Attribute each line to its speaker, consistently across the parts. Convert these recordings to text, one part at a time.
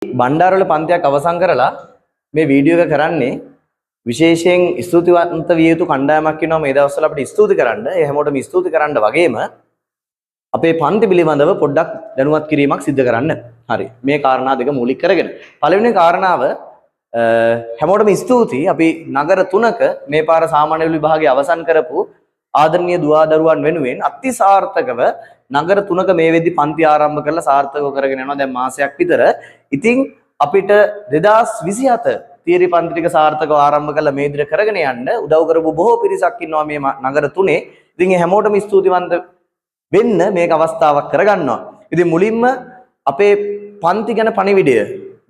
Speaker 1: බණ්ඩාරවල පන්තියක් අවසන් කරලා මේ වීඩියෝ එක කරන්නේ විශේෂයෙන් ස්තුතිවන්ත විය යුතු කණ්ඩායමක් ඉන්නවා මේ දවස්වල අපිට ස්තුති කරන්න. ඒ හැමෝටම ස්තුති කරන්න වගේම අපේ පන්ති පිළිබඳව පොඩ්ඩක් දැනුවත් කිරීමක් සිදු කරන්න. හරි. මේ කාරණා දෙක මූලික කරගෙන. පළවෙනි කාරණාව හැමෝටම ස්තුතියි. අපි නගර 3ක මේ පාර සාමාන්‍ය විභාගය අවසන් කරපු ආදරණීය දුවදරුවන් වෙනුවෙන් අතිසාර්ථකව නගර 3ක මේ වෙද්දි පන්ති ආරම්භ කරලා සාර්ථකව කරගෙන යනවා දැන් මාසයක් විතර. ඉතින් අපිට 2027 තියරි පන්ති ටික සාර්ථකව ආරම්භ කරලා මේ විදිහට කරගෙන යන්න උදව් කරපු බොහෝ පිරිසක් ඉන්නවා මේ නගර 3. ඉතින් මේ හැමෝටම ස්තුතිවන්ත වෙන්න මේක අවස්ථාවක් කරගන්නවා. ඉතින් මුලින්ම අපේ පන්ති ගැන පණිවිඩය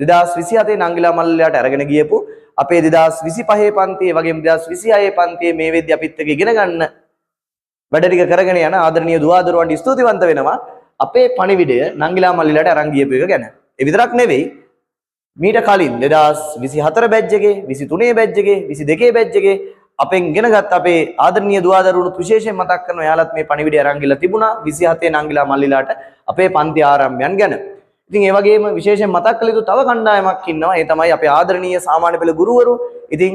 Speaker 1: 2027 නංගිලා මල්ලයාට අරගෙන ගියපු අපේ 2025 පන්තියේ වගේම 2026 පන්තියේ මේ වෙද්දි අපිත් එක්ක ඉගෙන ගන්න වැඩ ටික කරගෙන යන ආදරණීය දුවදරුවන්ට ස්තුතිවන්ත වෙනවා. අපේ පණිවිඩය නංගිලා මල්ලයාට අරන් ගියපු එක ගැන. ඒ විතරක් නෙවෙයි මීට කලින් 2024 බැච් එකේ 23 බැච් එකේ 22 බැච් එකේ අපෙන් ඉගෙනගත් අපේ ආදරණීය දුවදරුවන්ට විශේෂයෙන් මතක් කරනවා. යාලත් මේ පණිවිඩය අරන් ගිහලා තිබුණා 27 නංගිලා මල්ලිලාට අපේ පන්ති ආරම්භයන් ගැන. ඉතින් ඒ වගේම විශේෂයෙන් මතක් කළ යුතු තව කණ්ඩායමක් ඉන්නවා. ඒ තමයි අපේ ආදරණීය සාමාන්‍ය පෙළ ගුරුවරු. ඉතින්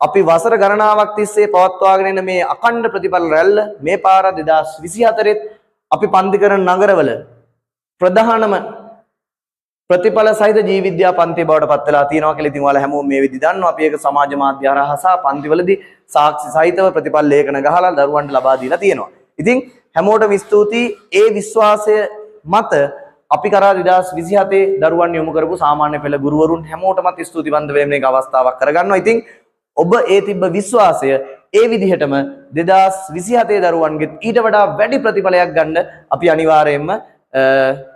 Speaker 1: අපි වසර ගණනාවක් තිස්සේ පවත්වාගෙන එන මේ අඛණ්ඩ ප්‍රතිඵල රැල්ල මේ පාර 2024 අපි පන්ති කරන නගරවල ප්‍රධානම ප්‍රතිඵල සහිත ජීව විද්‍යා පන්ති බවට පත් වෙලා තියෙනවා කියලා ඉතින් ඔයාලා හැමෝම මේ විදිහ දන්නවා. අපි ඒක සමාජ මාධ්‍ය හරහා සහ පන්තිවලදී සාක්ෂි සහිතව ප්‍රතිඵල ලේඛන ගහලා දරුවන්ට ලබා දීලා තියෙනවා. ඉතින් හැමෝටම ස්තුතියි. ඒ විශ්වාසය මත අපි කරා 2027 දරුවන් යොමු කරපු සාමාන්‍ය පෙළ ගුරුවරුන් හැමෝටමත් ස්තුතිවන්ත වෙන්න මේක අවස්ථාවක් කරගන්නවා. ඉතින් ඔබ ඒ තිබ්බ විශ්වාසය ඒ විදිහටම 2027 දරුවන්ගෙත් ඊට වඩා වැඩි ප්‍රතිඵලයක් ගන්න අපි අනිවාර්යයෙන්ම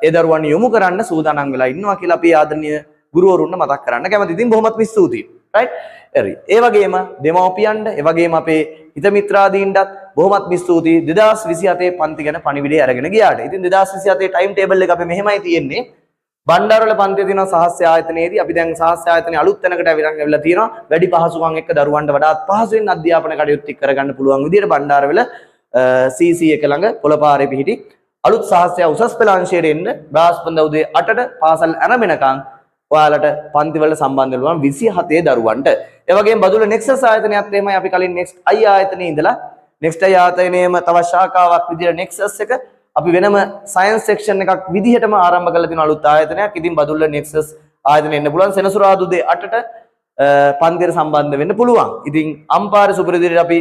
Speaker 1: ඒ දරුවන් යොමු කරන්න සූදානම් වෙලා ඉන්නවා කියලා අපි ආදරණීය ගුරුවරුන්ට මතක් කරන්න කැමතියි. ඉතින් බොහොමත්ම ස්තුතියි. රයිට්? හරි. ඒ වගේම දෙමව්පියන්ට, ඒ වගේම අපේ හිත මිත්‍රාදීන්ටත් බොහොමත්ම ස්තුතියි 2027 පන්ති ගැන පණිවිඩය අරගෙන ගියාට. ඉතින් 2027 ටයිම් ටේබල් එක අපි මෙහෙමයි තියෙන්නේ. බණ්ඩාරවල පන්තියේ තියෙන සහස්‍ය ආයතනයේදී අපි දැන් සහස්‍ය ආයතනයේ අලුත් තැනකට ඇවිල්ලා තියෙනවා. වැඩි පහසුකම් එක්ක දරුවන්ට වඩාත් පහසුවෙන් අධ්‍යාපන කටයුතු කරගන්න පුළුවන් විදිහට බණ්ඩාරවල CC එක ළඟ පොළපාරේ පිහිටි අලුත් සහස්‍ය උසස් පෙළ අංශයට එන්න බ්‍රහස්පතින්දා උදේ 8ට පාසල් ආරම්භනකම් ඔයාලට පන්තිවල සම්බන්ධ වෙනවා 27 දරුවන්ට. ඒ වගේම බදුල්ල නෙක්සස් ආයතනයත් එහෙමයි. අපි කලින් නෙක්ස්ට් I ආයතනයේ ඉඳලා නෙක්ස්ට් I ආයතනයේම තව ශාඛාවක් විදිහට නෙක්සස් එක අපි වෙනම සයන්ස් සෙක්ෂන් එකක් විදිහටම ආරම්භ කරලා තියෙන අලුත් ආයතනයක්. ඉතින් බදුල්ල නෙක්සස් ආයතනයේ එන්න පුළුවන්. සෙනසුරාදා උදේ 8ට පන්තියට සම්බන්ධ වෙන්න පුළුවන්. ඉතින් අම්පාර සුපිරිදිරියට අපි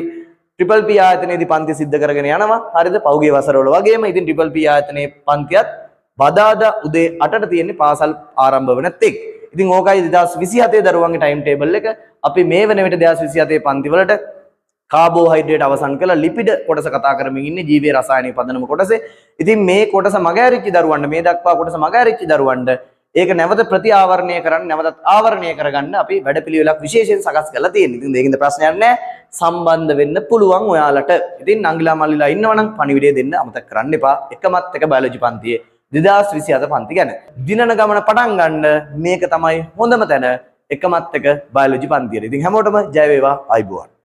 Speaker 1: ට්‍රිපල් පී ආයතනයේදී පන්ති සිද්ධ කරගෙන යනවා. හරිද? පෞගේ වසරවල වගේම ඉතින් ට්‍රිපල් පී ආයතනයේ පන්තියත් බදාදා උදේ 8ට තියෙන්නේ පාසල් ආරම්භ වෙන තෙක්. ඉතින් ඕකයි 2027 දරුවන්ගේ ටයිම් ටේබල් එක. අපි මේ වෙන විට 2027 පන්ති වලට කාබෝහයිඩ්‍රේට් අවසන් කරලා ලිපිඩ කොටස කතා කරමින් ඉන්නේ ජීවයේ රසායනික පදනම කොටසේ. ඉතින් මේ කොටස මගහැරිච්ච දරුවන්ට මේ දක්වා කොටස මගහැරිච්ච දරුවන්ට ඒක නැවත ප්‍රතිආවරණය කරන්න නැවතත් ආවරණය කරගන්න අපි වැඩපිළිවෙලක් විශේෂයෙන් සකස් කරලා තියෙනවා. ඉතින් මේකින්ද ප්‍රශ්නයක් නැහැ. සම්බන්ධ වෙන්න පුළුවන් ඔයාලට. ඉතින් නංගිලා මල්ලිලා ඉන්නවනම් පණිවිඩය දෙන්න අමතක කරන්න එපා. එකමත් එක බයොලොජි පන්තියේ 2027 පන්ති ගැන. දිනන ගමන පටන් ගන්න මේක තමයි හොඳම තැන. එකමත් එක බයොලොජි පන්තියේ. ඉතින් හැමෝටම ජය වේවා. ආයුබෝවන්.